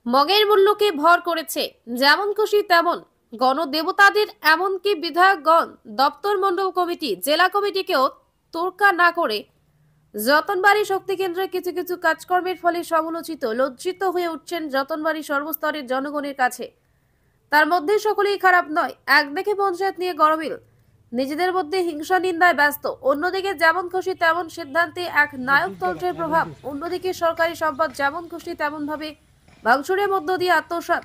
মগের মূল্যকে ভর করেছে যেমন খুশি তেমন গণদেবতাদের, এমনকি বিধায়কগণ, দপ্তর, মণ্ডল কমিটি, জেলা কমিটিকেও তোড়কা না করে যতনবাড়ি শক্তি কেন্দ্রের কিছু কিছু কাজকর্মের ফলে সমালোচিত, লজ্জিত হয়ে উঠছেন যতনবাড়ি সর্বস্তরের জনগণের কাছে। তার মধ্যে সকলেই খারাপ নয়। একদিকে পঞ্চায়েত নিয়ে গরমিল, নিজেদের মধ্যে হিংসা নিন্দায় ব্যস্ত, অন্যদিকে যেমন খুশি তেমন সিদ্ধান্তে এক নায়কতন্ত্রের প্রভাব, অন্যদিকে সরকারি সম্পদ যেমন খুশি তেমন ভাবে ভাঙচুরের মধ্য দিয়ে আত্মসাৎ,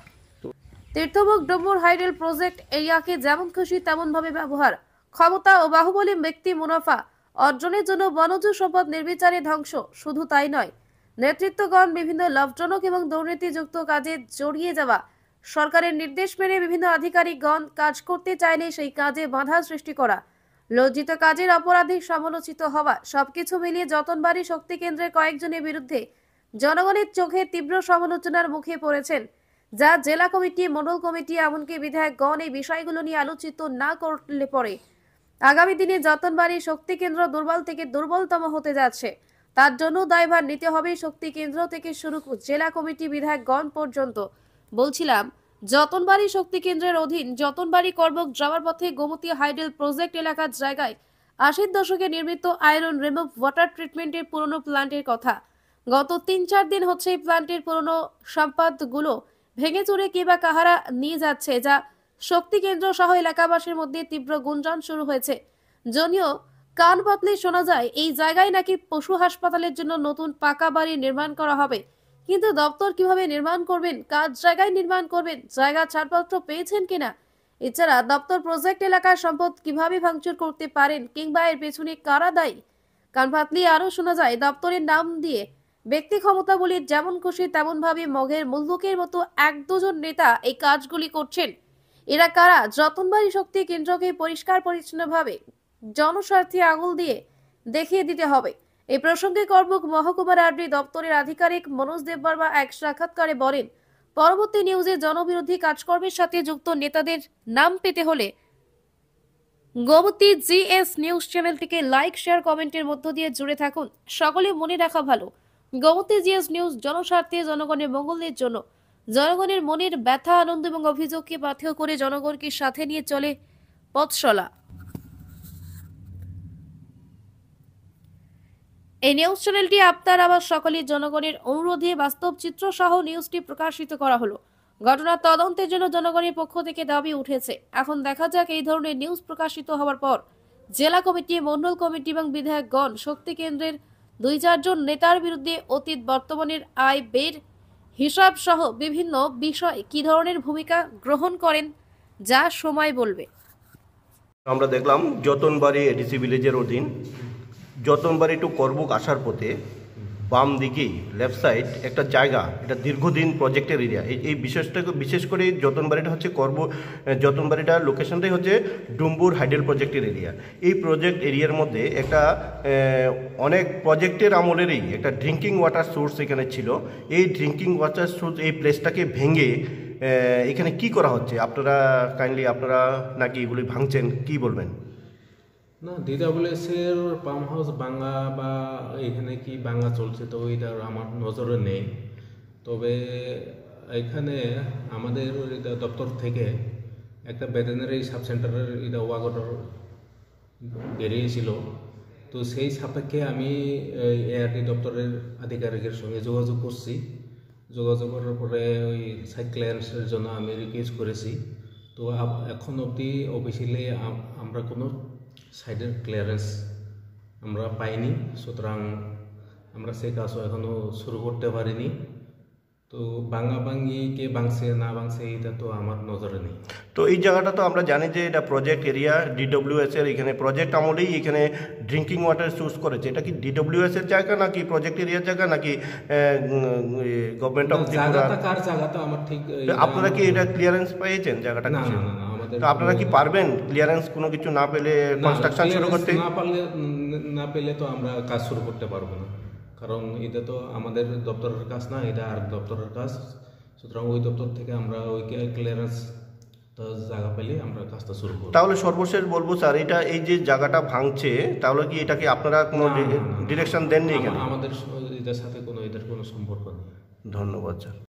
তীর্থমুখ ডুম্বুর হাইডেল প্রজেক্ট এরিয়াকে যেমন খুশি তেমন ভাবে ব্যবহার, ক্ষমতা ও বাহুবলী ব্যক্তি মুনাফা অর্জনের জন্য বনজ সম্পদ নির্বিচারে ধ্বংস। শুধু তাই নয়, নেতৃত্বগণ বিভিন্ন লাভজনক এবং দুর্নীতিযুক্ত কাজে জড়িয়ে যাওয়া, সরকারের নির্দেশ মেনে বিভিন্ন আধিকারিকগণ কাজ করতে চাইলে সেই কাজে বাধা সৃষ্টি করা, লজ্জিত কাজের অপরাধী সমালোচিত হওয়া, সবকিছু মিলিয়ে যতনবাড়ি শক্তি কেন্দ্রের কয়েকজনের বিরুদ্ধে জনগণের চোখে তীব্র সমালোচনার মুখে পড়েছেন, যা জেলা কমিটি, মণ্ডল কমিটি, এমনকি বিধায়কগণ এই বিষয়গুলো নিয়ে আলোচিত না করলে পরে আগামী দিনে যতনবাড়ি শক্তি কেন্দ্র দুর্বল থেকে দুর্বলতম হতে যাচ্ছে। তার জন্য দায়ভার নিতে হবে শক্তি কেন্দ্র থেকে শুরু জেলা কমিটি, বিধায়কগণ পর্যন্ত। বলছিলাম, যতনবাড়ি শক্তি কেন্দ্রের অধীন যতনবাড়ি করবক যাওয়ার পথে গোমতী হাইডেল প্রজেক্ট এলাকার জায়গায় 80-র দশকে নির্মিত আয়রন রিমুভ ওয়াটার ট্রিটমেন্টের পুরনো প্ল্যান্টের কথা। গত 3-4 দিন হচ্ছে এই প্ল্যান্টের পুরনো সম্পদগুলো ভেঙে চুরে কিংবা কাহারা নিয়ে যাচ্ছে, যা শক্তি কেন্দ্র সহ এলাকাবাসীর মধ্যে তীব্র গুঞ্জন শুরু হয়েছে। যদিও কান পাতলে শোনা যায় এই জায়গায় নাকি পশু হাসপাতালের জন্য নতুন পাকা বাড়ি নির্মাণ করা হবে, কিন্তু দপ্তর কিভাবে নির্মাণ করবেন, কাজ জায়গায় নির্মাণ করবেন, জায়গা ছাড়পত্র পেয়েছেন কিনা, এছাড়া দপ্তর প্রজেক্ট এলাকার সম্পদ কিভাবে ভাঙচুর করতে পারেন কিংবা এর পেছনে কারা দায়ী। কান পাতলে আরো শোনা যায় দপ্তরের নাম দিয়ে ব্যক্তি ক্ষমতা বলে যেমন খুশি তেমন ভাবে মগের মুল্লুকের মতো 1-2 নেতা এই কাজগুলি করছেন। এরা কারা? যতনবাড়ি শক্তি কেন্দ্রকে পরিষ্কার পরিচ্ছন্নভাবে জনস্বার্থে আঙুল দিয়ে দেখিয়ে দিতে হবে। এই প্রসঙ্গে করবুক মহকুমার আরডি দপ্তরের আধিকারিক মনোজ দেববর্মা এক সাক্ষাৎকারে বলেন, পরবর্তী নিউজে জনবিরোধী কাজকর্মের সাথে যুক্ত নেতাদের নাম পেতে হলে গোমতী জিএস নিউজ চ্যানেলটিকে লাইক, শেয়ার, কমেন্টের মধ্য দিয়ে জুড়ে থাকুন। সকলে মনে রাখা ভালো, গোমতী জিএস নিউজ জনস্বার্থে, জনগণের মঙ্গলের জন্য, জনগণের মনের ব্যথা, আনন্দ এবং অভিযোগকে পাথেয় করে জনগণকে সাথে নিয়ে চলে পথচলা। এই নিউজ চ্যানেলটি আপনার আবার সকলের জনগণের অনুরোধে বাস্তব চিত্র সহ নিউজটি প্রকাশিত করা হলো। ঘটনার তদন্তের জন্য জনগণের পক্ষ থেকে দাবি উঠেছে। এখন দেখা যাক এই ধরনের নিউজ প্রকাশিত হওয়ার পর জেলা কমিটি, মণ্ডল কমিটি এবং বিধায়কগণ শক্তি কেন্দ্রের 2-4 জন নেতার বিরুদ্ধে অতীত বর্তমানের আয় ব্যয়ের হিসাব সহ বিভিন্ন বিষয়ে কি ধরনের ভূমিকা গ্রহণ করেন, যা সময় বলবে। আমরা দেখলাম যতনবাড়ি এডিসি ভিলেজের অধীন যতনবাড়ি টু করবুক আসার পথে বাম দিকেই লেফট সাইড একটা জায়গা, এটা দীর্ঘদিন প্রজেক্টের এরিয়া। এই বিশেষ করে যতনবাড়িটা হচ্ছে যতনবাড়িটা লোকেশনটাই হচ্ছে ডুম্বুর হাইডেল প্রজেক্টের এরিয়া। এই প্রজেক্ট এরিয়ার মধ্যে একটা অনেক প্রজেক্টের আমলেরই একটা ড্রিঙ্কিং ওয়াটার সোর্স এখানে ছিল। এই ড্রিঙ্কিং ওয়াটার সোর্স এই প্লেসটাকে ভেঙে এখানে কি করা হচ্ছে? আপনারা নাকি এগুলি ভাঙছেন, কি বলবেন? না, DWS-এর পাম্প হাউস ভাঙা বা এখানে কি ভাঙা চলছে তো এটা আমার নজরে নেই। তবে এখানে আমাদের দপ্তর থেকে একটা ভেটেরিনারি সাব সেন্টারের ওয়ার্ক অর্ডার বেরিয়েছিল। তো সেই সাপেক্ষে আমি ARD দপ্তরের আধিকারিকের সঙ্গে যোগাযোগ করছি। যোগাযোগ করার পরে ওই সাইট ক্লিয়ারেন্সের জন্য আমি রিকোয়েস্ট করেছি। তো এখন অবধি অফিসিয়ালি আমরা কোনো সাইডের ক্লিয়ারেন্স আমরা পাইনি, সুতরাং আমরা সেই কাজও এখনও শুরু করতে পারিনি। তো কে ভাঙছে না ভাঙছে এটা তো আমার নজরে নেই। তো এই জায়গাটা তো আমরা জানি যে এটা প্রজেক্ট এরিয়া, DWS-এর এখানে প্রজেক্ট আমলেই এখানে ড্রিঙ্কিং ওয়াটার চুজ করেছে। এটা কি DWS-এর জায়গা নাকি প্রজেক্ট এরিয়ার জায়গা নাকি গভর্নমেন্ট অফ ত্রিপুরা? কার জায়গাটা আমার ঠিক, আপনারা কি এটা ক্লিয়ারেন্স পেয়েছেন জায়গাটা? না, আমাদের। তো আপনারা কি পারবেন ক্লিয়ারেন্স কোনো কিছু না পেলে কনস্ট্রাকশন শুরু করতে? না পেলে তো আমরা কাজ শুরু করতে পারবো না, কারণ এটা তো আমাদের দপ্তরের কাজ না, এটা আর দপ্তরের কাজ। সুতরাং ওই দপ্তর থেকে আমরা ওই ক্লিয়ারেন্স জায়গা পেলে আমরা কাজটা শুরু করব। তাহলে সর্বশেষ বলবো স্যার, এই যে জায়গাটা ভাঙছে, তাহলে কি এটাকে আপনারা কোনো ডিরেকশন দেননি? আমাদের এটার সাথে এদের কোনো সম্পর্ক নেই। ধন্যবাদ স্যার।